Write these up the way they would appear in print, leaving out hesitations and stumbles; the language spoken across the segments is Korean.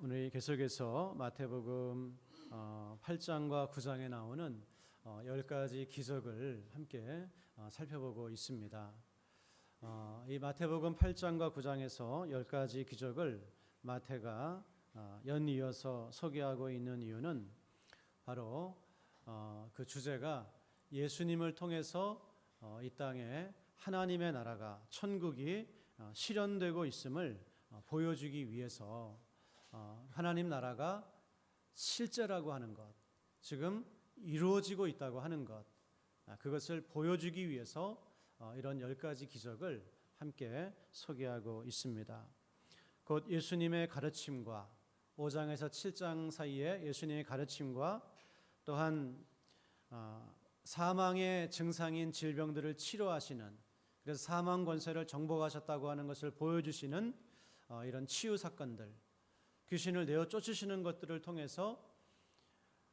오늘 계속해서 마태복음 8장과 9장에 나오는 10가지 기적을 함께 살펴보고 있습니다. 이 마태복음 8장과 9장에서 10가지 기적을 마태가 연이어서 소개하고 있는 이유는 바로 그 주제가 예수님을 통해서 이 땅에 하나님의 나라가 천국이 실현되고 있음을 보여주기 위해서 하나님 나라가 실제라고 하는 것, 지금 이루어지고 있다고 하는 것, 그것을 보여주기 위해서 이런 10가지 기적을 함께 소개하고 있습니다. 곧 예수님의 가르침과 5장에서 7장 사이에 예수님의 가르침과 또한 사망의 증상인 질병들을 치료하시는, 그래서 사망 권세를 정복하셨다고 하는 것을 보여주시는 이런 치유 사건들, 귀신을 내어 쫓으시는 것들을 통해서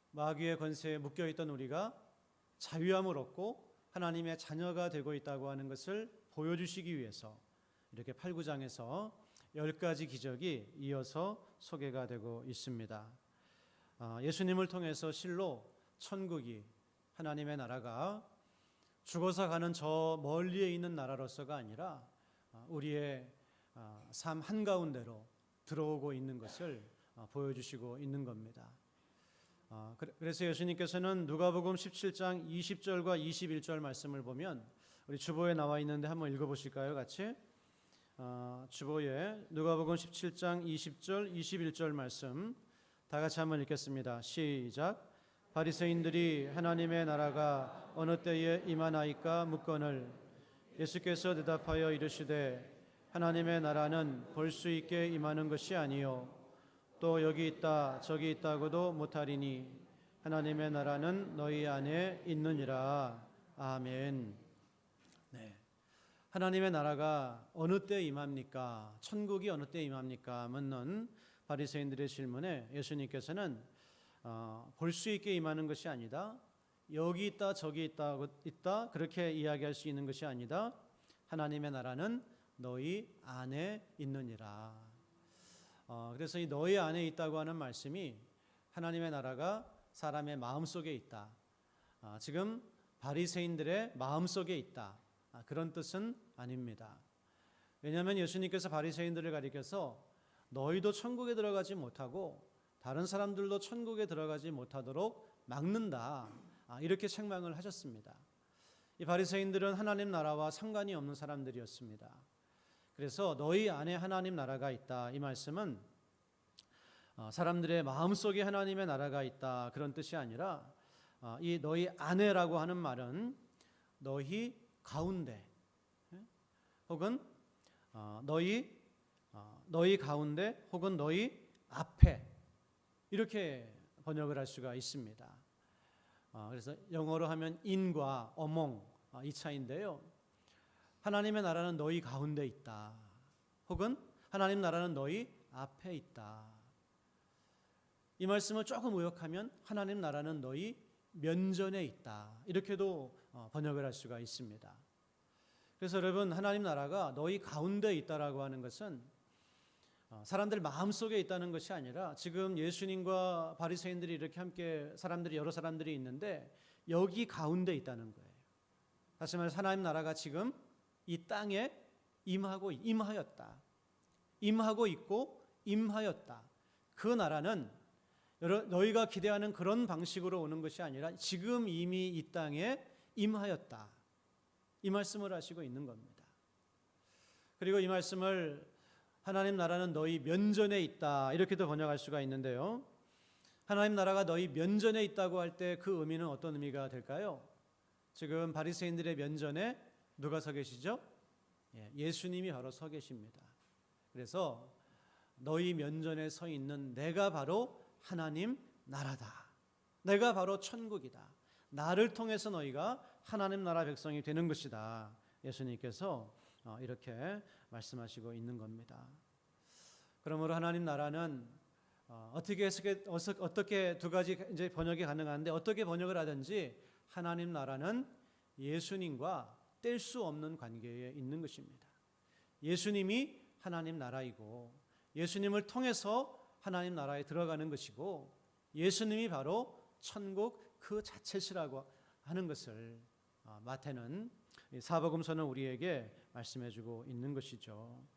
마귀의 권세에 묶여있던 우리가 자유함을 얻고 하나님의 자녀가 되고 있다고 하는 것을 보여주시기 위해서 이렇게 8, 9장에서 10가지 기적이 이어서 소개가 되고 있습니다. 예수님을 통해서 실로 천국이, 하나님의 나라가 죽어서 가는 저 멀리에 있는 나라로서가 아니라 우리의 삶 한가운데로 들어오고 있는 것을 보여주시고 있는 겁니다. 그래서 예수님께서는 누가복음 17장 20절과 21절 말씀을 보면, 우리 주보에 나와 있는데 한번 읽어보실까요? 같이 주보에 누가복음 17장 20절 21절 말씀 다 같이 한번 읽겠습니다. 시작. 바리새인들이 하나님의 나라가 어느 때에 임하나이까 묻거늘 예수께서 대답하여 이르시되 하나님의 나라는 볼 수 있게 임하는 것이 아니요 또 여기 있다 저기 있다고도 못하리니 하나님의 나라는 너희 안에 있느니라. 아멘. 하나님의 나라가 어느 때 임합니까? 천국이 어느 때 임합니까? 묻는 바리새인들의 질문에 예수님께서는 볼 수 있게 임하는 것이 아니다, 여기 있다 저기 있다 그렇게 이야기할 수 있는 것이 아니다, 하나님의 나라는 너희 안에 있느니라. 그래서 이 너희 안에 있다고 하는 말씀이 하나님의 나라가 사람의 마음속에 있다, 지금 바리새인들의 마음속에 있다, 그런 뜻은 아닙니다. 왜냐하면 예수님께서 바리새인들을 가리켜서 너희도 천국에 들어가지 못하고 다른 사람들도 천국에 들어가지 못하도록 막는다, 이렇게 책망을 하셨습니다. 이 바리새인들은 하나님 나라와 상관이 없는 사람들이었습니다. 그래서 너희 안에 하나님 나라가 있다, 이 말씀은 사람들의 마음속에 하나님의 나라가 있다 그런 뜻이 아니라, 이 너희 안에라고 하는 말은 너희 가운데 혹은 너희 가운데 혹은 너희 앞에, 이렇게 번역을 할 수가 있습니다. 그래서 영어로 하면 in과 among 이 차이인데요, 하나님의 나라는 너희 가운데 있다, 혹은 하나님 나라는 너희 앞에 있다. 이 말씀을 조금 의역하면 하나님 나라는 너희 면전에 있다, 이렇게도 번역을 할 수가 있습니다. 그래서 여러분, 하나님 나라가 너희 가운데 있다라고 하는 것은 사람들 마음속에 있다는 것이 아니라, 지금 예수님과 바리새인들이 이렇게 함께 여러 사람들이 있는데 여기 가운데 있다는 거예요. 다시 말해서 하나님 나라가 지금 이 땅에 임하고 있고 임하였다. 그 나라는 너희가 기대하는 그런 방식으로 오는 것이 아니라 지금 이미 이 땅에 임하였다, 이 말씀을 하시고 있는 겁니다. 그리고 이 말씀을 하나님 나라는 너희 면전에 있다, 이렇게도 번역할 수가 있는데요, 하나님 나라가 너희 면전에 있다고 할 때 그 의미는 어떤 의미가 될까요? 지금 바리새인들의 면전에 누가 서 계시죠? 예수님이 바로 서 계십니다. 그래서 너희 면전에 서 있는 내가 바로 하나님 나라다, 내가 바로 천국이다, 나를 통해서 너희가 하나님 나라 백성이 되는 것이다, 예수님께서 이렇게 말씀하시고 있는 겁니다. 그러므로 하나님 나라는 어떻게 두 가지 이제 번역이 가능한데, 어떻게 번역을 하든지 하나님 나라는 예수님과 뗄 수 없는 관계에 있는 것입니다. 예수님이 하나님 나라이고 예수님을 통해서 하나님 나라에 들어가는 것이고 예수님이 바로 천국 그 자체시라고 하는 것을 마태는 사복음서는 우리에게 말씀해주고 있는 것이죠.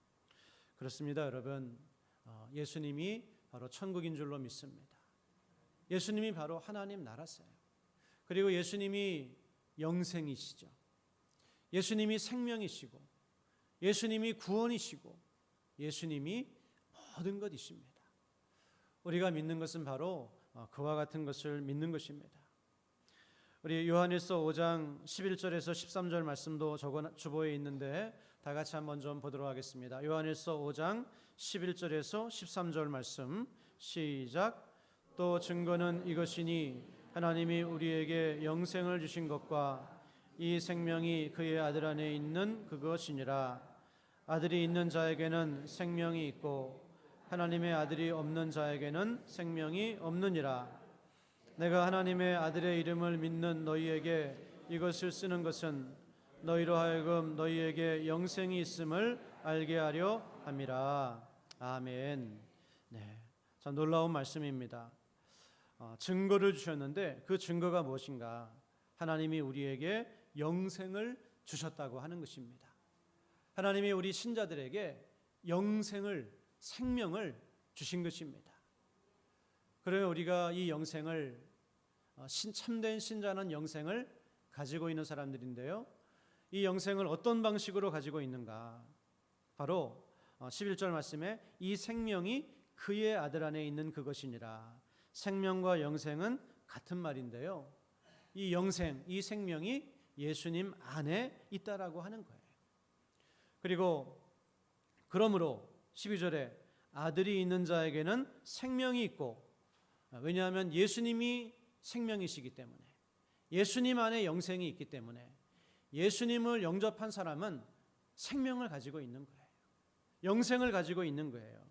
그렇습니다, 여러분. 예수님이 바로 천국인 줄로 믿습니다. 예수님이 바로 하나님 나라세요. 그리고 예수님이 영생이시죠. 예수님이 생명이시고 예수님이 구원이시고 예수님이 모든 것이십니다. 우리가 믿는 것은 바로 그와 같은 것을 믿는 것입니다. 우리 요한일서 5장 11절에서 13절 말씀도 주보에 있는데 다 같이 한번 좀 보도록 하겠습니다. 요한일서 5장 11절에서 13절 말씀 시작. 또 증거는 이것이니 하나님이 우리에게 영생을 주신 것과 이 생명이 그의 아들 안에 있는 그것이니라. 아들이 있는 자에게는 생명이 있고 하나님의 아들이 없는 자에게는 생명이 없느니라. 내가 하나님의 아들의 이름을 믿는 너희에게 이것을 쓰는 것은 너희로 하여금 너희에게 영생이 있음을 알게 하려 함이라. 아멘. 네, 참 놀라운 말씀입니다. 증거를 주셨는데 그 증거가 무엇인가? 하나님이 우리에게 영생을 주셨다고 하는 것입니다. 하나님이 우리 신자들에게 영생을, 생명을 주신 것입니다. 그러면 우리가 이 영생을, 참된 신자는 영생을 가지고 있는 사람들인데요, 이 영생을 어떤 방식으로 가지고 있는가? 바로 11절 말씀에 이 생명이 그의 아들 안에 있는 그것이니라. 생명과 영생은 같은 말인데요, 이 영생, 이 생명이 예수님 안에 있다라고 하는 거예요. 그리고 그러므로 12절에 아들이 있는 자에게는 생명이 있고, 왜냐하면 예수님이 생명이시기 때문에, 예수님 안에 영생이 있기 때문에 예수님을 영접한 사람은 생명을 가지고 있는 거예요. 영생을 가지고 있는 거예요.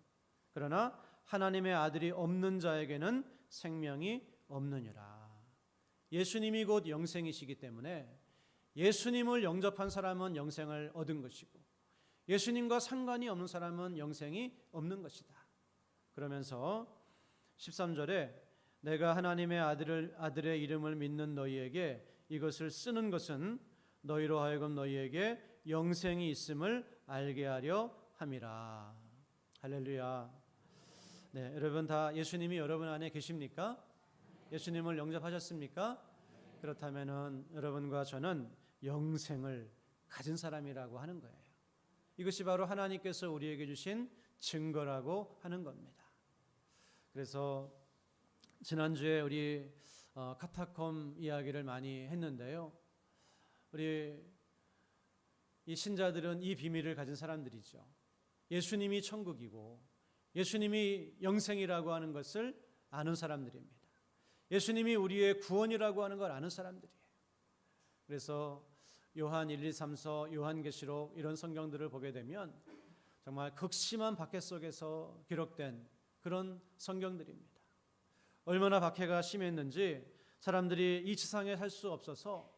그러나 하나님의 아들이 없는 자에게는 생명이 없느니라. 예수님이 곧 영생이시기 때문에 예수님을 영접한 사람은 영생을 얻은 것이고 예수님과 상관이 없는 사람은 영생이 없는 것이다. 그러면서 13절에 내가 하나님의 아들의 이름을 믿는 너희에게 이것을 쓰는 것은 너희로 하여금 너희에게 영생이 있음을 알게 하려 함이라. 할렐루야. 네, 여러분 다 예수님이 여러분 안에 계십니까? 예수님을 영접하셨습니까? 그렇다면은 여러분과 저는 영생을 가진 사람이라고 하는 거예요. 이것이 바로 하나님께서 우리에게 주신 증거라고 하는 겁니다. 그래서 지난주에 우리 카타콤 이야기를 많이 했는데요, 우리 이 신자들은 이 비밀을 가진 사람들이죠. 예수님이 천국이고 예수님이 영생이라고 하는 것을 아는 사람들입니다. 예수님이 우리의 구원이라고 하는 걸 아는 사람들이에요. 그래서 요한 1, 2, 3서, 요한계시록 이런 성경들을 보게 되면 정말 극심한 박해 속에서 기록된 그런 성경들입니다. 얼마나 박해가 심했는지 사람들이 이 지상에 살 수 없어서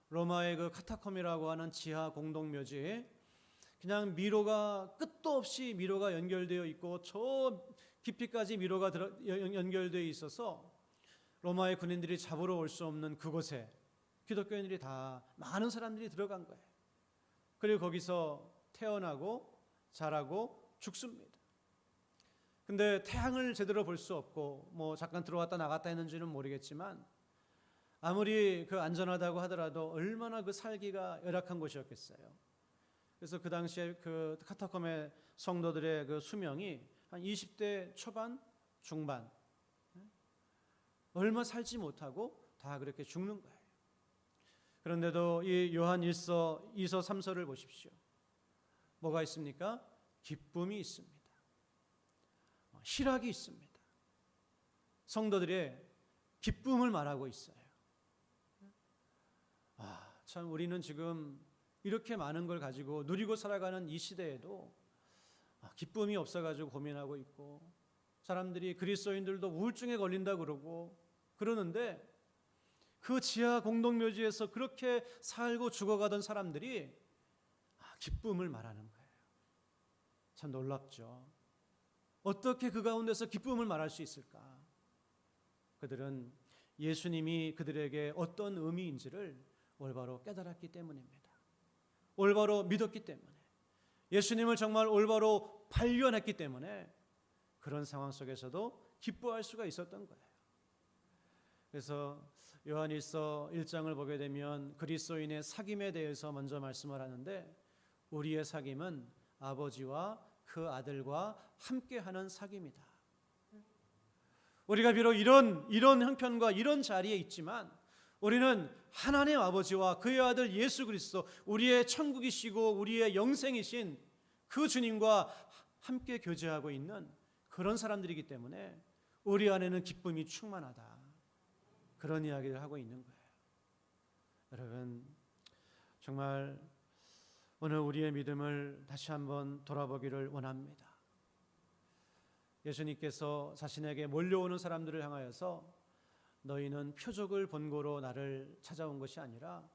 로마의 그 카타콤이라고 하는 지하 공동묘지에 그냥 미로가 끝도 없이 미로가 연결되어 있고 저 깊이까지 미로가 연결되어 있어서 로마의 군인들이 잡으러 올 수 없는 그곳에 기독교인들이 다 많은 사람들이 들어간 거예요. 그리고 거기서 태어나고 자라고 죽습니다. 근데 태양을 제대로 볼 수 없고 뭐 잠깐 들어왔다 나갔다 했는지는 모르겠지만 아무리 그 안전하다고 하더라도 얼마나 그 살기가 열악한 곳이었겠어요. 그래서 그 당시에 그 카타콤의 성도들의 그 수명이 한 20대 초반, 중반, 얼마 살지 못하고 다 그렇게 죽는 거예요. 그런데도 이 요한 1서, 2서, 3서를 보십시오. 뭐가 있습니까? 기쁨이 있습니다. 희락이 있습니다. 성도들의 기쁨을 말하고 있어요. 참 우리는 지금 이렇게 많은 걸 가지고 누리고 살아가는 이 시대에도 기쁨이 없어가지고 고민하고 있고, 사람들이 그리스도인들도 우울증에 걸린다 그러는데 그 지하 공동묘지에서 그렇게 살고 죽어가던 사람들이 기쁨을 말하는 거예요. 참 놀랍죠. 어떻게 그 가운데서 기쁨을 말할 수 있을까? 그들은 예수님이 그들에게 어떤 의미인지를 올바로 깨달았기 때문입니다. 올바로 믿었기 때문에, 예수님을 정말 올바로 발견했기 때문에 그런 상황 속에서도 기뻐할 수가 있었던 거예요. 그래서 요한일서 1장을 보게 되면 그리스도인의 사귐에 대해서 먼저 말씀을 하는데, 우리의 사귐은 아버지와 그 아들과 함께하는 사귐이다. 우리가 비록 이런 형편과 이런 자리에 있지만 우리는 하나님 아버지와 그의 아들 예수 그리스도, 우리의 천국이시고 우리의 영생이신 그 주님과 함께 교제하고 있는 그런 사람들이기 때문에 우리 안에는 기쁨이 충만하다. 그런 이야기를 하고 있는 거예요. 여러분, 정말 오늘 우리의 믿음을 다시 한번 돌아보기를 원합니다. 예수님께서 자신에게 몰려오는 사람들을 향하여서 너희는 표적을 본고로 나를 찾아온 것이 아니라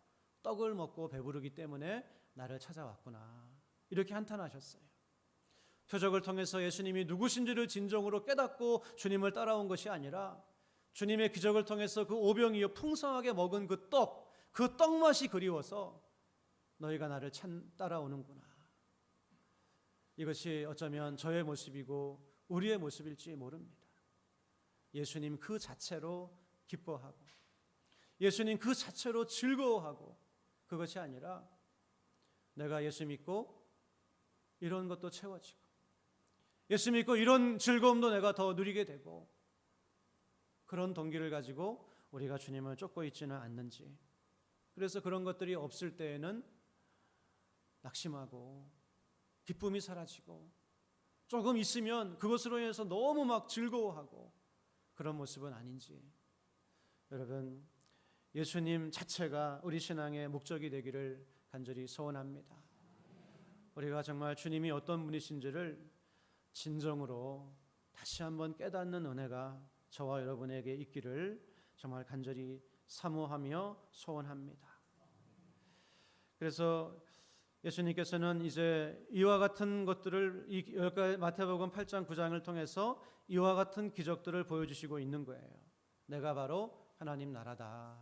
떡을 먹고 배부르기 때문에 나를 찾아왔구나, 이렇게 한탄하셨어요. 표적을 통해서 예수님이 누구신지를 진정으로 깨닫고 주님을 따라온 것이 아니라 주님의 기적을 통해서 그 오병이어 풍성하게 먹은 그 떡맛이 그리워서 너희가 나를 따라오는구나. 이것이 어쩌면 저의 모습이고 우리의 모습일지 모릅니다. 예수님 그 자체로 기뻐하고 예수님 그 자체로 즐거워하고, 그것이 아니라 내가 예수 믿고 이런 것도 채워지고 예수 믿고 이런 즐거움도 내가 더 누리게 되고, 그런 동기를 가지고 우리가 주님을 쫓고 있지는 않는지. 그래서 그런 것들이 없을 때에는 낙심하고 기쁨이 사라지고, 조금 있으면 그것으로 인해서 너무 막 즐거워하고, 그런 모습은 아닌지. 여러분, 예수님 자체가 우리 신앙의 목적이 되기를 간절히 소원합니다. 우리가 정말 주님이 어떤 분이신지를 진정으로 다시 한번 깨닫는 은혜가 저와 여러분에게 있기를 정말 간절히 사모하며 소원합니다. 그래서 예수님께서는 이제 이와 같은 것들을 마태복음 8장 9장을 통해서 이와 같은 기적들을 보여주시고 있는 거예요. 내가 바로 하나님 나라다.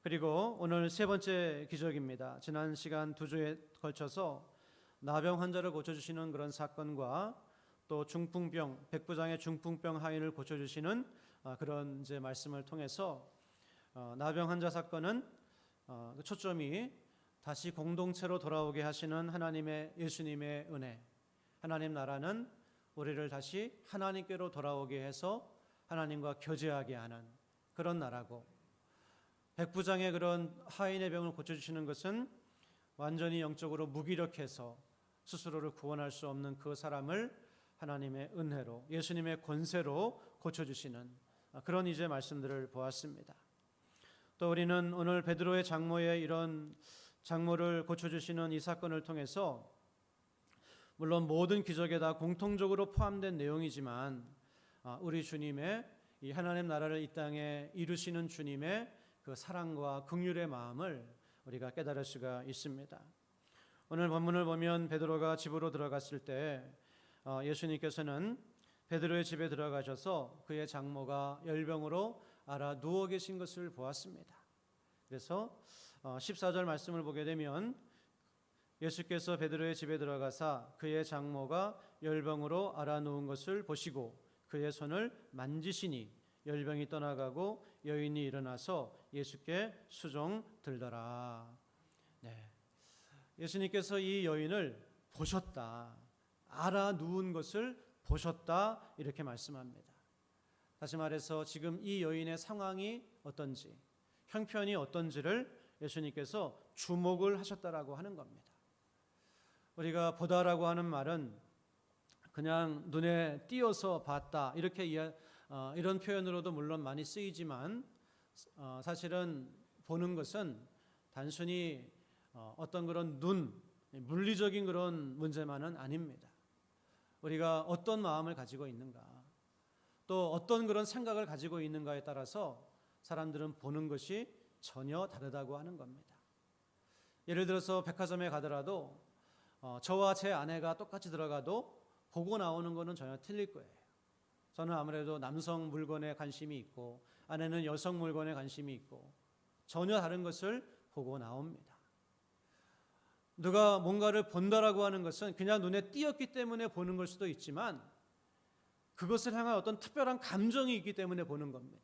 그리고 오늘 세 번째 기적입니다. 지난 시간 2주에 걸쳐서 나병 환자를 고쳐주시는 그런 사건과 또 중풍병, 백부장의 중풍병 하인을 고쳐주시는 그런 이제 말씀을 통해서 나병 환자 사건은 초점이 다시 공동체로 돌아오게 하시는 하나님의, 예수님의 은혜, 하나님 나라는 우리를 다시 하나님께로 돌아오게 해서 하나님과 교제하게 하는 그런 나라고, 백부장의 그런 하인의 병을 고쳐주시는 것은 완전히 영적으로 무기력해서 스스로를 구원할 수 없는 그 사람을 하나님의 은혜로, 예수님의 권세로 고쳐주시는 그런 이제 말씀들을 보았습니다. 또 우리는 오늘 베드로의 장모의 이런 장모를 고쳐주시는 이 사건을 통해서, 물론 모든 기적에 다 공통적으로 포함된 내용이지만 우리 주님의 이 하나님 나라를 이 땅에 이루시는 주님의 그 사랑과 긍휼의 마음을 우리가 깨달을 수가 있습니다. 오늘 본문을 보면 베드로가 집으로 들어갔을 때 예수님께서는 베드로의 집에 들어가셔서 그의 장모가 열병으로 앓아 누워 계신 것을 보았습니다. 그래서 14절 말씀을 보게 되면 예수께서 베드로의 집에 들어가사 그의 장모가 열병으로 앓아 누운 것을 보시고 그의 손을 만지시니 열병이 떠나가고 여인이 일어나서 예수께 수종 들더라. 네. 예수님께서 이 여인을 보셨다, 앓아 누운 것을 보셨다, 이렇게 말씀합니다. 다시 말해서 지금 이 여인의 상황이 어떤지, 형편이 어떤지를 예수님께서 주목을 하셨다라고 하는 겁니다. 우리가 보다라고 하는 말은 그냥 눈에 띄어서 봤다, 이렇게 이런 표현으로도 물론 많이 쓰이지만 사실은 보는 것은 단순히 어떤 그런 물리적인 그런 문제만은 아닙니다. 우리가 어떤 마음을 가지고 있는가, 또 어떤 그런 생각을 가지고 있는가에 따라서 사람들은 보는 것이 전혀 다르다고 하는 겁니다. 예를 들어서 백화점에 가더라도 저와 제 아내가 똑같이 들어가도 보고 나오는 거는 전혀 틀릴 거예요. 저는 아무래도 남성 물건에 관심이 있고 아내는 여성 물건에 관심이 있고 전혀 다른 것을 보고 나옵니다. 누가 뭔가를 본다라고 하는 것은 그냥 눈에 띄었기 때문에 보는 걸 수도 있지만 그것을 향한 어떤 특별한 감정이 있기 때문에 보는 겁니다.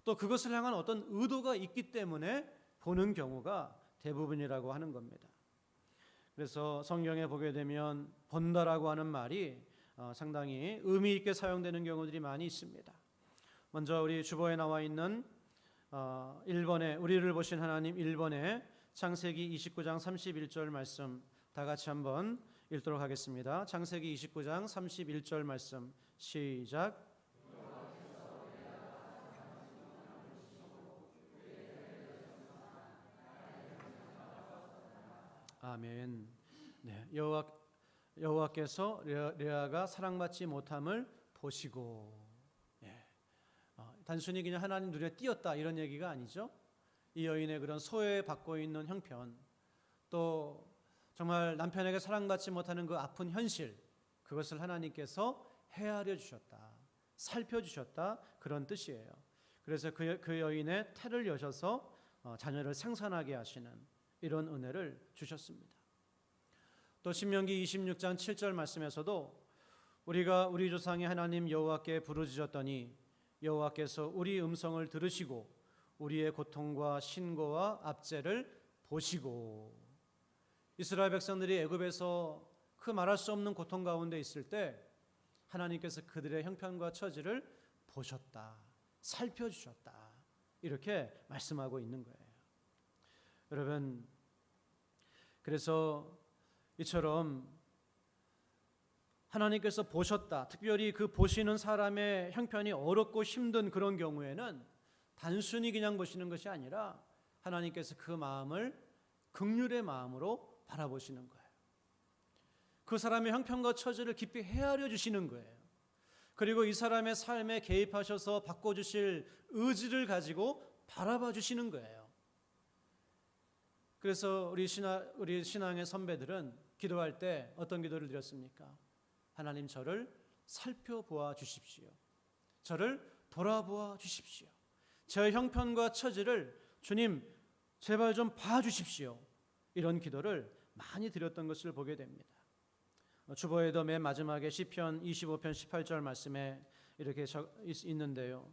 또 그것을 향한 어떤 의도가 있기 때문에 보는 경우가 대부분이라고 하는 겁니다. 그래서 성경에 보게 되면 본다라고 하는 말이 상당히 의미 있게 사용되는 경우들이 많이 있습니다. 먼저 우리 주보에 나와 있는 1번에 우리를 보신 하나님 1번에 창세기 29장 31절 말씀 다 같이 한번 읽도록 하겠습니다. 창세기 29장 31절 말씀 시작. 아멘. 네, 여호와께서 레아가 사랑받지 못함을 보시고, 단순히 그냥 하나님 눈에 띄었다 이런 얘기가 아니죠. 이 여인의 그런 소외받고 있는 형편, 또 정말 남편에게 사랑받지 못하는 그 아픈 현실, 그것을 하나님께서 헤아려 주셨다, 살펴주셨다, 그런 뜻이에요. 그래서 그 여인의 태를 여셔서 자녀를 생산하게 하시는 이런 은혜를 주셨습니다. 또 신명기 26장 7절 말씀에서도 우리가 우리 조상의 하나님 여호와께 부르짖었더니 여호와께서 우리 음성을 들으시고 우리의 고통과 신고와 압제를 보시고, 이스라엘 백성들이 애굽에서 그 말할 수 없는 고통 가운데 있을 때 하나님께서 그들의 형편과 처지를 보셨다, 살펴주셨다, 이렇게 말씀하고 있는 거예요. 여러분, 그래서 이처럼 하나님께서 보셨다, 특별히 그 보시는 사람의 형편이 어렵고 힘든 그런 경우에는 단순히 그냥 보시는 것이 아니라 하나님께서 그 마음을 긍휼의 마음으로 바라보시는 거예요. 그 사람의 형편과 처지를 깊이 헤아려 주시는 거예요. 그리고 이 사람의 삶에 개입하셔서 바꿔주실 의지를 가지고 바라봐 주시는 거예요. 그래서 우리 신앙의 선배들은 기도할 때 어떤 기도를 드렸습니까? 하나님, 저를 살펴보아 주십시오. 저를 돌아보아 주십시오. 제 형편과 처지를 주님 제발 좀 봐주십시오. 이런 기도를 많이 드렸던 것을 보게 됩니다. 주보에도 맨 마지막에 시편 25편 18절 말씀에 이렇게 있는데요.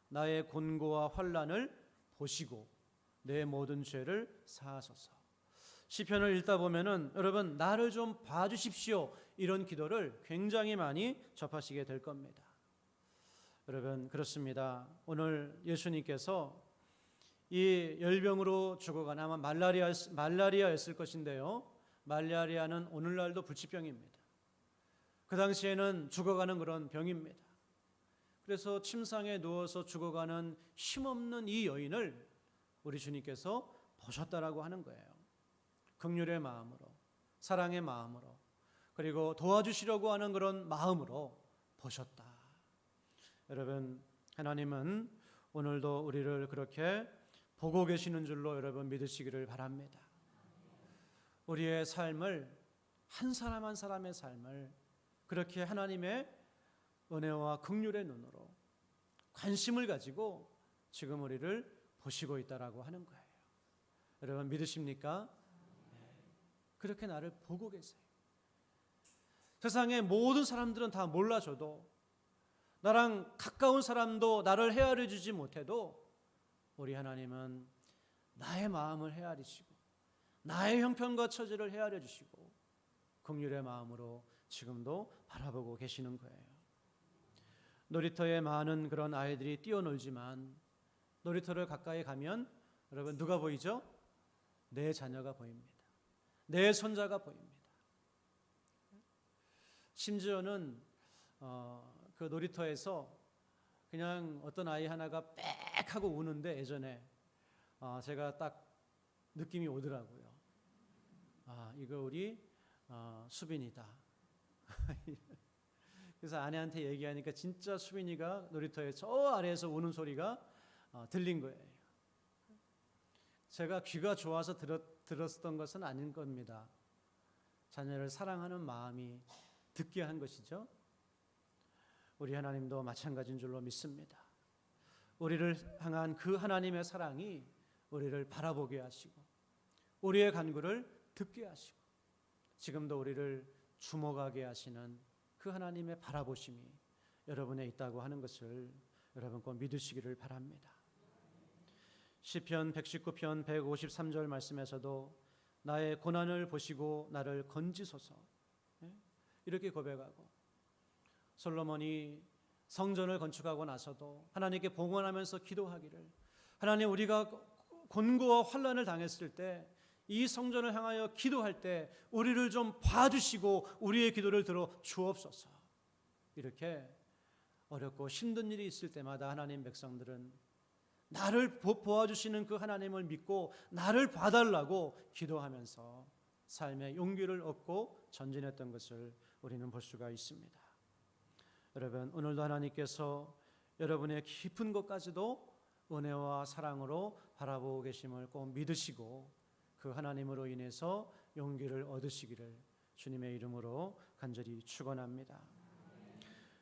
나의 곤고와 환난을 보시고 내 모든 죄를 사하소서. 시편을 읽다 보면은 여러분, 나를 좀 봐주십시오, 이런 기도를 굉장히 많이 접하시게 될 겁니다. 여러분, 그렇습니다. 오늘 예수님께서 이 열병으로 죽어간, 아마 말라리아였을 것인데요, 말라리아는 오늘날도 불치병입니다. 그 당시에는 죽어가는 그런 병입니다. 그래서 침상에 누워서 죽어가는 힘없는 이 여인을 우리 주님께서 보셨다라고 하는 거예요. 긍휼의 마음으로, 사랑의 마음으로, 그리고 도와주시려고 하는 그런 마음으로 보셨다. 여러분, 하나님은 오늘도 우리를 그렇게 보고 계시는 줄로 여러분 믿으시기를 바랍니다. 우리의 삶을, 한 사람 한 사람의 삶을 그렇게 하나님의 은혜와 긍휼의 눈으로 관심을 가지고 지금 우리를 보시고 있다라고 하는 거예요. 여러분, 믿으십니까? 그렇게 나를 보고 계세요. 세상의 모든 사람들은 다 몰라줘도, 나랑 가까운 사람도 나를 헤아려 주지 못해도 우리 하나님은 나의 마음을 헤아리시고 나의 형편과 처지를 헤아려 주시고 긍휼의 마음으로 지금도 바라보고 계시는 거예요. 놀이터에 많은 그런 아이들이 뛰어놀지만 놀이터를 가까이 가면 여러분, 누가 보이죠? 내 자녀가 보입니다. 내 손자가 보입니다. 심지어는 그 놀이터에서 그냥 어떤 아이 하나가 빽 하고 우는데 예전에 제가 딱 느낌이 오더라고요. 이거 우리 수빈이다. 그래서 아내한테 얘기하니까 진짜 수빈이가 놀이터에 저 아래에서 우는 소리가 들린 거예요. 제가 귀가 좋아서 들었던 것은 아닌 겁니다. 자녀를 사랑하는 마음이 듣게 한 것이죠. 우리 하나님도 마찬가지인 줄로 믿습니다. 우리를 향한 그 하나님의 사랑이 우리를 바라보게 하시고 우리의 간구를 듣게 하시고 지금도 우리를 주목하게 하시는 그 하나님의 바라보심이 여러분에 있다고 하는 것을 여러분 꼭 믿으시기를 바랍니다. 시편 119편 153절 말씀에서도 나의 고난을 보시고 나를 건지소서 이렇게 고백하고, 솔로몬이 성전을 건축하고 나서도 하나님께 봉헌하면서 기도하기를, 하나님 우리가 곤고와 환난을 당했을 때 이 성전을 향하여 기도할 때 우리를 좀 봐주시고 우리의 기도를 들어 주옵소서. 이렇게 어렵고 힘든 일이 있을 때마다 하나님 백성들은 나를 보아주시는 그 하나님을 믿고 나를 봐달라고 기도하면서 삶의 용기를 얻고 전진했던 것을 우리는 볼 수가 있습니다. 여러분, 오늘도 하나님께서 여러분의 깊은 것까지도 은혜와 사랑으로 바라보고 계심을 꼭 믿으시고 그 하나님으로 인해서 용기를 얻으시기를 주님의 이름으로 간절히 축원합니다.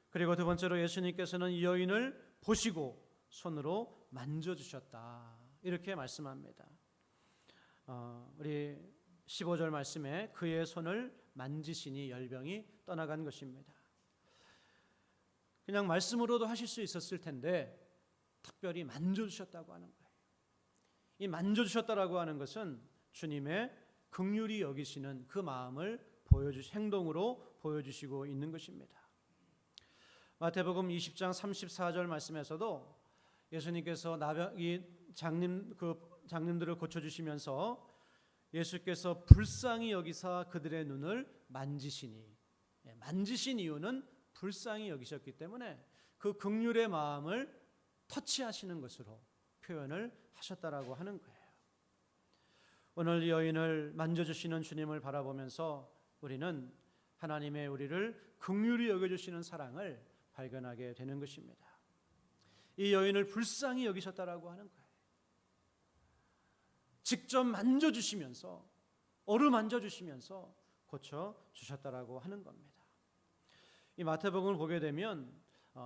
그리고 두 번째로 예수님께서는 이 여인을 보시고 손으로 만져주셨다 이렇게 말씀합니다. 우리 15절 말씀에 그의 손을 만지시니 열병이 떠나간 것입니다. 그냥 말씀으로도 하실 수 있었을 텐데 특별히 만져주셨다고 하는 거예요. 이 만져주셨다라고 하는 것은 주님의 긍휼히 여기시는 그 마음을 행동으로 보여주시고 있는 것입니다. 마태복음 20장 34절 말씀에서도 예수님께서 이 장님들을 고쳐주시면서 예수께서 불쌍히 여기사 그들의 눈을 만지시니, 만지신 이유는 불쌍히 여기셨기 때문에 그 긍휼의 마음을 터치하시는 것으로 표현을 하셨다라고 하는 거예요. 오늘 이 여인을 만져주시는 주님을 바라보면서 우리는 하나님의 우리를 긍휼히 여겨주시는 사랑을 발견하게 되는 것입니다. 이 여인을 불쌍히 여기셨다라고 하는 거예요. 직접 만져주시면서 어루만져주시면서 고쳐주셨다라고 하는 겁니다. 이 마태복음을 보게 되면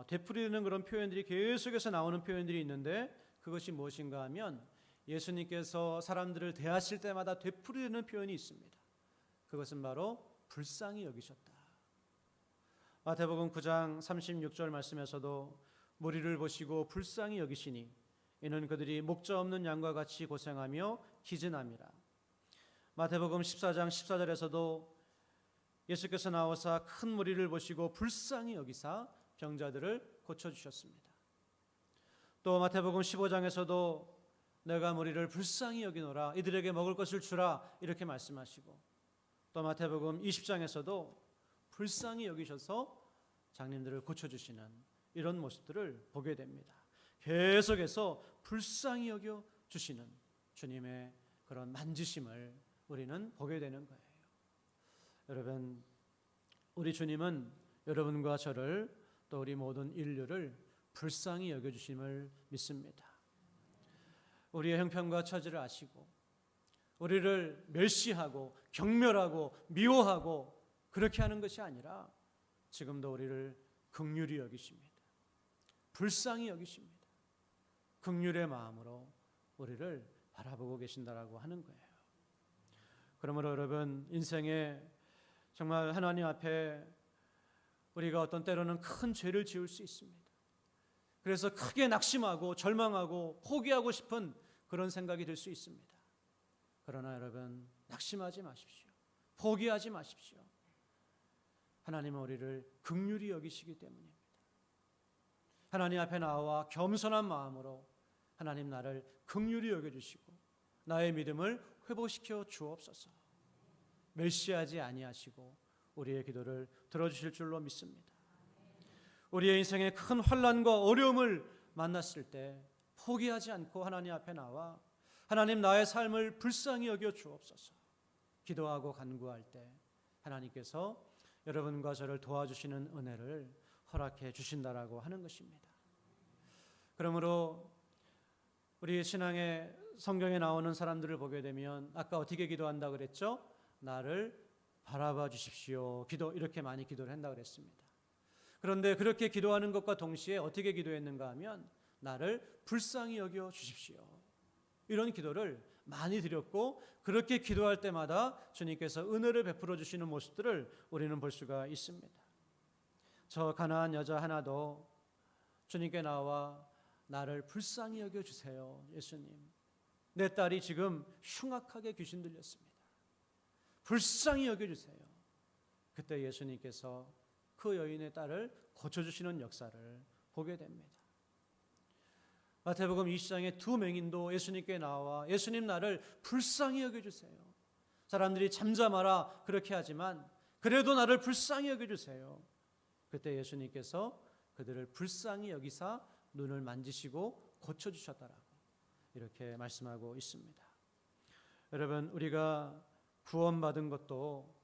되풀이되는 그런 표현들이 계속해서 나오는 표현들이 있는데 그것이 무엇인가 하면 예수님께서 사람들을 대하실 때마다 되풀이되는 표현이 있습니다. 그것은 바로 불쌍히 여기셨다. 마태복음 9장 36절 말씀에서도 무리를 보시고 불쌍히 여기시니 이는 그들이 목자 없는 양과 같이 고생하며 기진함이라. 마태복음 14장 14절에서도 예수께서 나오사 큰 무리를 보시고 불쌍히 여기사 병자들을 고쳐주셨습니다. 또 마태복음 15장에서도 내가 무리를 불쌍히 여기노라 이들에게 먹을 것을 주라 이렇게 말씀하시고, 또 마태복음 20장에서도 불쌍히 여기셔서 장님들을 고쳐주시는 이런 모습들을 보게 됩니다. 계속해서 불쌍히 여겨주시는 주님의 그런 만지심을 우리는 보게 되는 거예요. 여러분, 우리 주님은 여러분과 저를 또 우리 모든 인류를 불쌍히 여겨주심을 믿습니다. 우리의 형편과 처지를 아시고 우리를 멸시하고 경멸하고 미워하고 그렇게 하는 것이 아니라 지금도 우리를 긍휼히 여기십니다. 불쌍히 여기십니다. 긍휼의 마음으로 우리를 바라보고 계신다라고 하는 거예요. 그러므로 여러분, 인생에 정말 하나님 앞에 우리가 어떤 때로는 큰 죄를 지을 수 있습니다. 그래서 크게 낙심하고 절망하고 포기하고 싶은 그런 생각이 들 수 있습니다. 그러나 여러분, 낙심하지 마십시오. 포기하지 마십시오. 하나님은 우리를 긍휼히 여기시기 때문입니다. 하나님 앞에 나와 겸손한 마음으로 하나님 나를 긍휼히 여겨주시고 나의 믿음을 회복시켜 주옵소서. 멸시하지 아니하시고 우리의 기도를 들어주실 줄로 믿습니다. 우리의 인생에 큰 환난과 어려움을 만났을 때 포기하지 않고 하나님 앞에 나와 하나님 나의 삶을 불쌍히 여겨 주옵소서. 기도하고 간구할 때 하나님께서 여러분과 저를 도와주시는 은혜를 허락해 주신다라고 하는 것입니다. 그러므로 우리 신앙의 성경에 나오는 사람들을 보게 되면 아까 어떻게 기도한다 그랬죠? 나를 바라봐 주십시오. 기도 이렇게 많이 기도를 한다 그랬습니다. 그런데 그렇게 기도하는 것과 동시에 어떻게 기도했는가 하면 나를 불쌍히 여겨 주십시오. 이런 기도를 많이 드렸고 그렇게 기도할 때마다 주님께서 은혜를 베풀어 주시는 모습들을 우리는 볼 수가 있습니다. 저 가난한 여자 하나도 주님께 나와 나를 불쌍히 여겨 주세요. 예수님, 내 딸이 지금 흉악하게 귀신 들렸습니다. 불쌍히 여겨 주세요. 그때 예수님께서 그 여인의 딸을 고쳐주시는 역사를 보게 됩니다. 마태복음 20장의 두 맹인도 예수님께 나와 예수님 나를 불쌍히 여겨주세요. 사람들이 잠잠하라 그렇게 하지만 그래도 나를 불쌍히 여겨주세요. 그때 예수님께서 그들을 불쌍히 여기사 눈을 만지시고 고쳐주셨다라고 이렇게 말씀하고 있습니다. 여러분, 우리가 구원받은 것도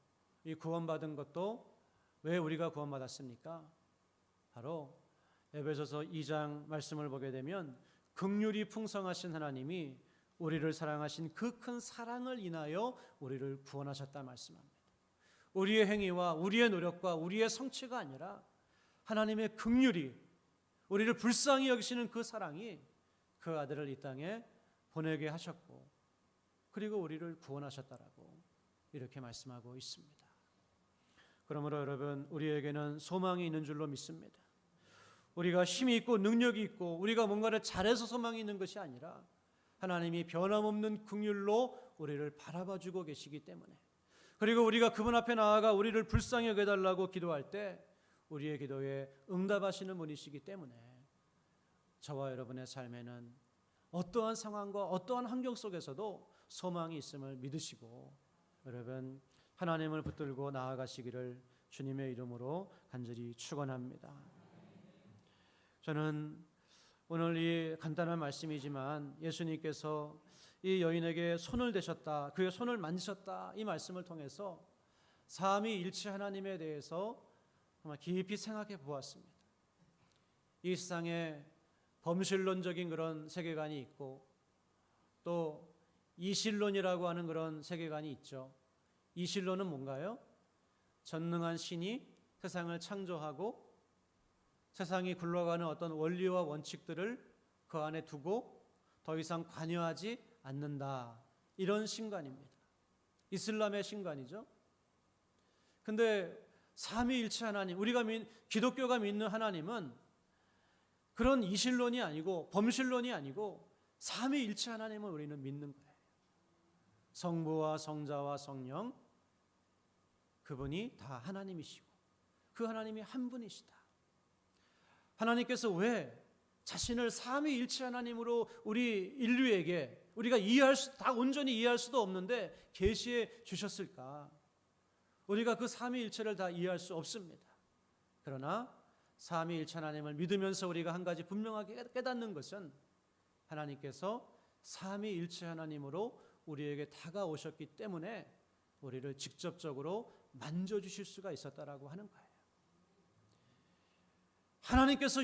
왜 우리가 구원받았습니까? 바로 에베소서 2장 말씀을 보게 되면 긍휼이 풍성하신 하나님이 우리를 사랑하신 그 큰 사랑을 인하여 우리를 구원하셨다 말씀합니다. 우리의 행위와 우리의 노력과 우리의 성취가 아니라 하나님의 긍휼이 우리를 불쌍히 여기시는 그 사랑이 그 아들을 이 땅에 보내게 하셨고 그리고 우리를 구원하셨다라고 이렇게 말씀하고 있습니다. 그러므로 여러분, 우리에게는 소망이 있는 줄로 믿습니다. 우리가 힘이 있고 능력이 있고 우리가 뭔가를 잘해서 소망이 있는 것이 아니라 하나님이 변함없는 긍휼로 우리를 바라봐주고 계시기 때문에, 그리고 우리가 그분 앞에 나아가 우리를 불쌍히 여겨달라고 기도할 때 우리의 기도에 응답하시는 분이시기 때문에 저와 여러분의 삶에는 어떠한 상황과 어떠한 환경 속에서도 소망이 있음을 믿으시고 여러분, 하나님을 붙들고 나아가시기를 주님의 이름으로 간절히 축원합니다. 저는 오늘 이 간단한 말씀이지만 예수님께서 이 여인에게 손을 대셨다, 그의 손을 만지셨다, 이 말씀을 통해서 삼위일체 하나님에 대해서 정말 깊이 생각해 보았습니다. 이 세상에 범실론적인 그런 세계관이 있고 또 이실론이라고 하는 그런 세계관이 있죠. 이실론은 뭔가요? 전능한 신이 세상을 창조하고 세상이 굴러가는 어떤 원리와 원칙들을 그 안에 두고 더 이상 관여하지 않는다, 이런 신관입니다. 이슬람의 신관이죠. 근데 삼위일체 하나님, 기독교가 믿는 하나님은 그런 이실론이 아니고 범실론이 아니고 삼위일체 하나님을 우리는 믿는 거예요. 성부와 성자와 성령, 그분이 다 하나님이시고 그 하나님이 한 분이시다. 하나님께서 왜 자신을 삼위일체 하나님으로 우리 인류에게 우리가 다 온전히 이해할 수도 없는데 계시해 주셨을까? 우리가 그 삼위일체를 다 이해할 수 없습니다. 그러나 삼위일체 하나님을 믿으면서 우리가 한 가지 분명하게 깨닫는 것은 하나님께서 삼위일체 하나님으로 우리에게 다가오셨기 때문에 우리를 직접적으로 만져주실 수가 있었다라고 하는 거예요. 하나님께서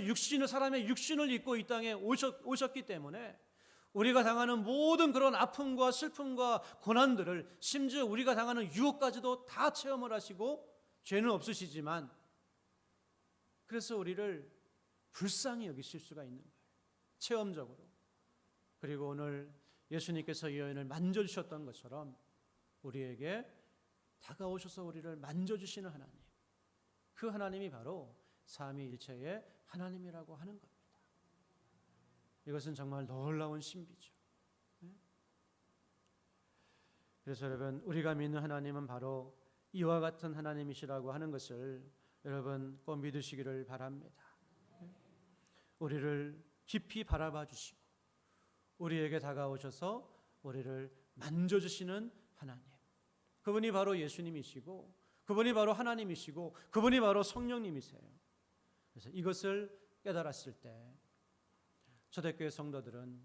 사람의 육신을 입고 이 땅에 오셨기 때문에 우리가 당하는 모든 그런 아픔과 슬픔과 고난들을, 심지어 우리가 당하는 유혹까지도 다 체험을 하시고, 죄는 없으시지만 그래서 우리를 불쌍히 여기실 수가 있는 거예요, 체험적으로. 그리고 오늘 예수님께서 이 여인을 만져주셨던 것처럼 우리에게 다가오셔서 우리를 만져주시는 하나님, 그 하나님이 바로 삼위일체의 하나님이라고 하는 겁니다. 이것은 정말 놀라운 신비죠. 그래서 여러분, 우리가 믿는 하나님은 바로 이와 같은 하나님이시라고 하는 것을 여러분 꼭 믿으시기를 바랍니다. 우리를 깊이 바라봐 주시고 우리에게 다가오셔서 우리를 만져주시는 하나님, 그분이 바로 예수님이시고 그분이 바로 하나님이시고 그분이 바로 성령님이세요. 그래서 이것을 깨달았을 때 초대교회 성도들은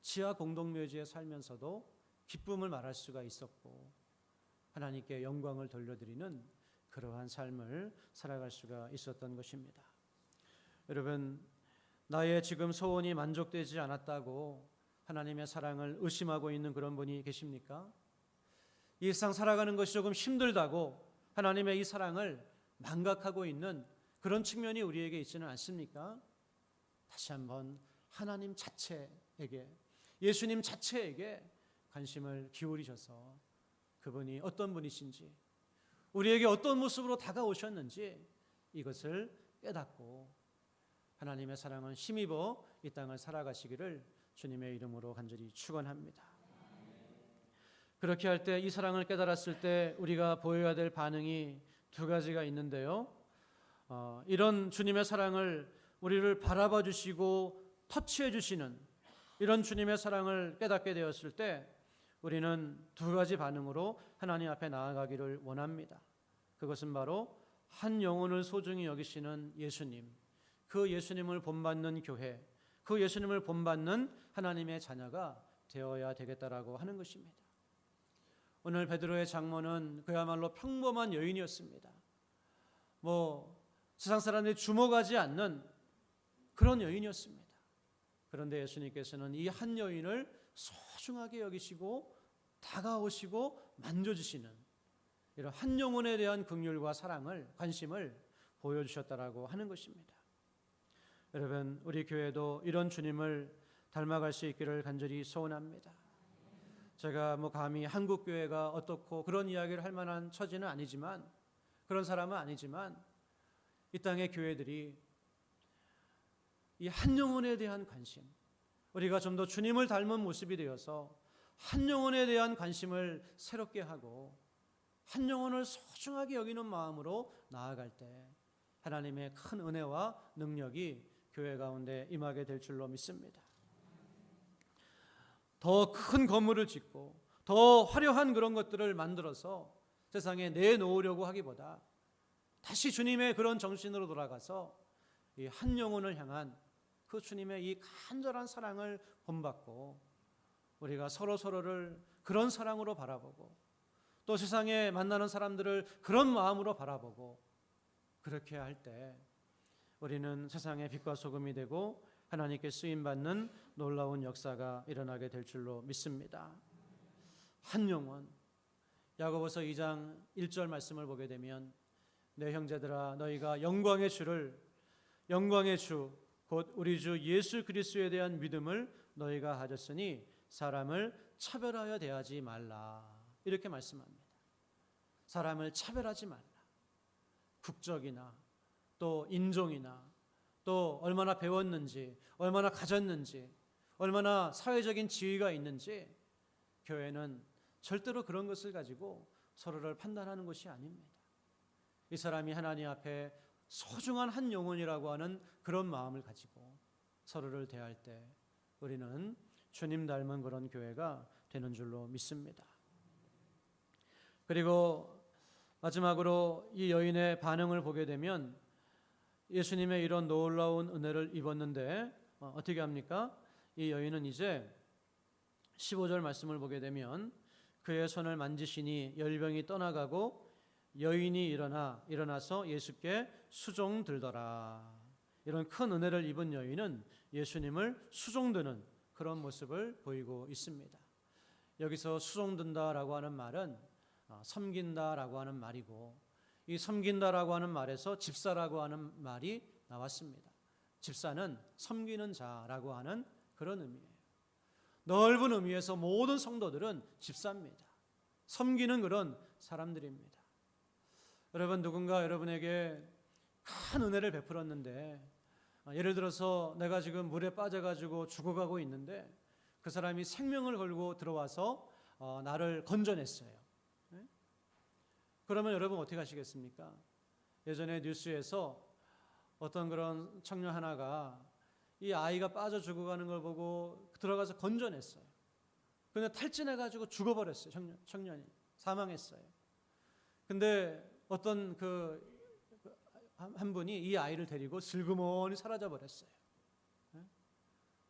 지하 공동묘지에 살면서도 기쁨을 말할 수가 있었고 하나님께 영광을 돌려드리는 그러한 삶을 살아갈 수가 있었던 것입니다. 여러분, 나의 지금 소원이 만족되지 않았다고 하나님의 사랑을 의심하고 있는 그런 분이 계십니까? 이 세상 살아가는 것이 조금 힘들다고 하나님의 이 사랑을 망각하고 있는 그런 측면이 우리에게 있지는 않습니까? 다시 한번 하나님 자체에게, 예수님 자체에게 관심을 기울이셔서 그분이 어떤 분이신지, 우리에게 어떤 모습으로 다가오셨는지 이것을 깨닫고 하나님의 사랑은 힘입어 이 땅을 살아가시기를 주님의 이름으로 간절히 축원합니다. 그렇게 할 때, 이 사랑을 깨달았을 때 우리가 보여야 될 반응이 두 가지가 있는데요. 이런 주님의 사랑을 우리를 바라봐 주시고 터치해 주시는 이런 주님의 사랑을 깨닫게 되었을 때 우리는 두 가지 반응으로 하나님 앞에 나아가기를 원합니다. 그것은 바로 한 영혼을 소중히 여기시는 예수님, 그 예수님을 본받는 교회, 그 예수님을 본받는 하나님의 자녀가 되어야 되겠다라고 하는 것입니다. 오늘 베드로의 장모는 그야말로 평범한 여인이었습니다. 세상 사람들이 주목하지 않는 그런 여인이었습니다. 그런데 예수님께서는 이 한 여인을 소중하게 여기시고 다가오시고 만져주시는 이런 한 영혼에 대한 긍휼과 사랑을, 관심을 보여주셨다라고 하는 것입니다. 여러분, 우리 교회도 이런 주님을 닮아갈 수 있기를 간절히 소원합니다. 제가 감히 한국 교회가 어떻고 그런 이야기를 할 만한 처지는 아니지만, 그런 사람은 아니지만, 이 땅의 교회들이 이 한 영혼에 대한 관심, 우리가 좀 더 주님을 닮은 모습이 되어서 한 영혼에 대한 관심을 새롭게 하고 한 영혼을 소중하게 여기는 마음으로 나아갈 때 하나님의 큰 은혜와 능력이 교회 가운데 임하게 될 줄로 믿습니다. 더 큰 건물을 짓고 더 화려한 그런 것들을 만들어서 세상에 내놓으려고 하기보다 다시 주님의 그런 정신으로 돌아가서 이 한 영혼을 향한 그 주님의 이 간절한 사랑을 본받고 우리가 서로를 그런 사랑으로 바라보고 또 세상에 만나는 사람들을 그런 마음으로 바라보고 그렇게 할 때 우리는 세상의 빛과 소금이 되고 하나님께 쓰임받는 놀라운 역사가 일어나게 될 줄로 믿습니다. 한 영혼, 야고보서 2장 1절 말씀을 보게 되면 내 형제들아 너희가 영광의 주 곧 우리 주 예수 그리스도에 대한 믿음을 너희가 가졌으니 사람을 차별하여 대하지 말라, 이렇게 말씀합니다. 사람을 차별하지 말라. 국적이나 또 인종이나 또 얼마나 배웠는지, 얼마나 가졌는지, 얼마나 사회적인 지위가 있는지, 교회는 절대로 그런 것을 가지고 서로를 판단하는 것이 아닙니다. 이 사람이 하나님 앞에 소중한 한 영혼이라고 하는 그런 마음을 가지고 서로를 대할 때 우리는 주님 닮은 그런 교회가 되는 줄로 믿습니다. 그리고 마지막으로 이 여인의 반응을 보게 되면 예수님의 이런 놀라운 은혜를 입었는데 어떻게 합니까? 이 여인은 이제 15절 말씀을 보게 되면 그의 손을 만지시니 열병이 떠나가고 여인이 일어나서 예수께 수종 들더라. 이런 큰 은혜를 입은 여인은 예수님을 수종드는 그런 모습을 보이고 있습니다. 여기서 수종든다라고 하는 말은 섬긴다라고 하는 말이고, 이 섬긴다라고 하는 말에서 집사라고 하는 말이 나왔습니다. 집사는 섬기는 자라고 하는 그런 의미예요. 넓은 의미에서 모든 성도들은 집사입니다. 섬기는 그런 사람들입니다. 여러분, 누군가 여러분에게 큰 은혜를 베풀었는데, 예를 들어서 내가 지금 물에 빠져가지고 죽어가고 있는데 그 사람이 생명을 걸고 들어와서 나를 건져냈어요. 그러면 여러분 어떻게 하시겠습니까? 예전에 뉴스에서 어떤 그런 청년 하나가 이 아이가 빠져 죽어가는 걸 보고 들어가서 건져냈어요. 근데 탈진해가지고 죽어버렸어요. 청년이 사망했어요. 근데 어떤 한 분이 이 아이를 데리고 슬그머니 사라져 버렸어요.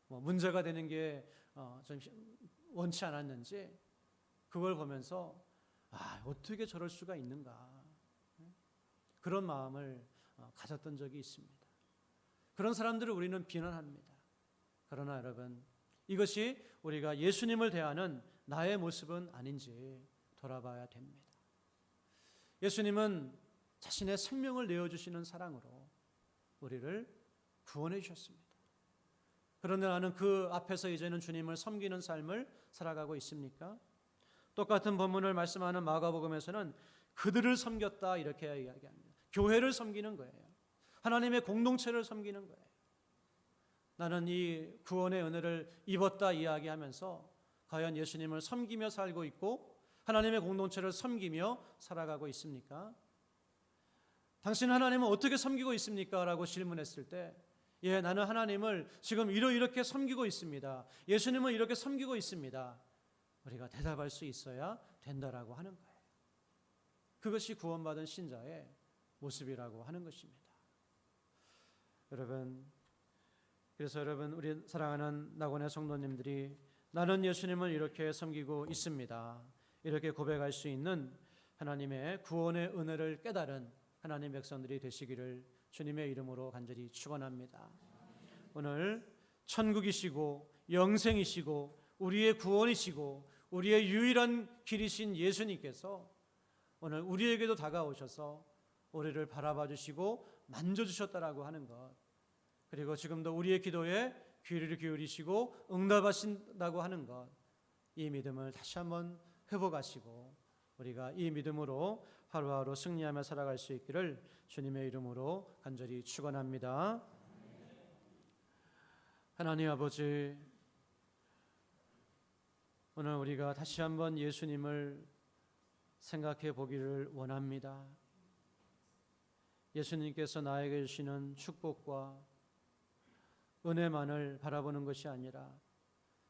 문제가 되는 게 좀 원치 않았는지 그걸 보면서 어떻게 저럴 수가 있는가, 그런 마음을 가졌던 적이 있습니다. 그런 사람들을 우리는 비난합니다. 그러나 여러분, 이것이 우리가 예수님을 대하는 나의 모습은 아닌지 돌아봐야 됩니다. 예수님은 자신의 생명을 내어주시는 사랑으로 우리를 구원해 주셨습니다. 그런데 나는 그 앞에서 이제는 주님을 섬기는 삶을 살아가고 있습니까? 똑같은 본문을 말씀하는 마가복음에서는 그들을 섬겼다 이렇게 이야기합니다. 교회를 섬기는 거예요. 하나님의 공동체를 섬기는 거예요. 나는 이 구원의 은혜를 입었다 이야기하면서 과연 예수님을 섬기며 살고 있고 하나님의 공동체를 섬기며 살아가고 있습니까? 당신은 하나님을 어떻게 섬기고 있습니까? 라고 질문했을 때 나는 하나님을 지금 이렇게 섬기고 있습니다. 예수님을 이렇게 섬기고 있습니다. 우리가 대답할 수 있어야 된다라고 하는 거예요. 그것이 구원받은 신자의 모습이라고 하는 것입니다. 그래서 여러분 우리 사랑하는 낙원의 성도님들이 나는 예수님을 이렇게 섬기고 있습니다. 이렇게 고백할 수 있는 하나님의 구원의 은혜를 깨달은 하나님 백성들이 되시기를 주님의 이름으로 간절히 축원합니다. 오늘 천국이시고 영생이시고 우리의 구원이시고 우리의 유일한 길이신 예수님께서 오늘 우리에게도 다가오셔서 우리를 바라봐 주시고 만져주셨다라고 하는 것, 그리고 지금도 우리의 기도에 귀를 기울이시고 응답하신다고 하는 것, 이 믿음을 다시 한번 회복하시고 우리가 이 믿음으로 하루하루 승리하며 살아갈 수 있기를 주님의 이름으로 간절히 축원합니다. 하나님 아버지, 오늘 우리가 다시 한번 예수님을 생각해 보기를 원합니다. 예수님께서 나에게 주시는 축복과 은혜만을 바라보는 것이 아니라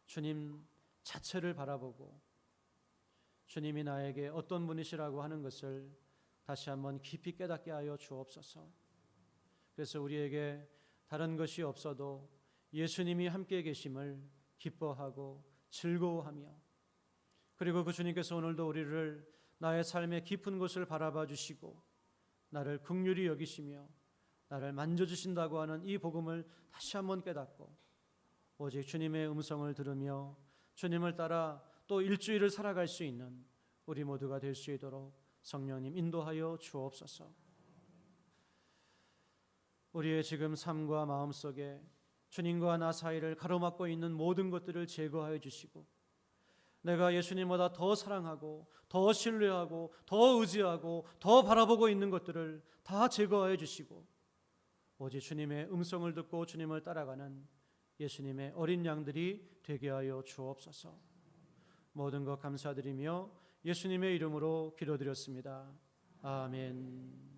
주님 자체를 바라보고 주님이 나에게 어떤 분이시라고 하는 것을 다시 한번 깊이 깨닫게 하여 주옵소서. 그래서 우리에게 다른 것이 없어도 예수님이 함께 계심을 기뻐하고 즐거워하며, 그리고 그 주님께서 오늘도 우리를 나의 삶의 깊은 곳을 바라봐 주시고 나를 긍휼히 여기시며 나를 만져주신다고 하는 이 복음을 다시 한번 깨닫고 오직 주님의 음성을 들으며 주님을 따라 또 일주일을 살아갈 수 있는 우리 모두가 될 수 있도록 성령님 인도하여 주옵소서. 우리의 지금 삶과 마음 속에 주님과 나 사이를 가로막고 있는 모든 것들을 제거하여 주시고 내가 예수님보다 더 사랑하고 더 신뢰하고 더 의지하고 더 바라보고 있는 것들을 다 제거하여 주시고 오직 주님의 음성을 듣고 주님을 따라가는 예수님의 어린 양들이 되게 하여 주옵소서. 모든 것 감사드리며 예수님의 이름으로 기도드렸습니다. 아멘.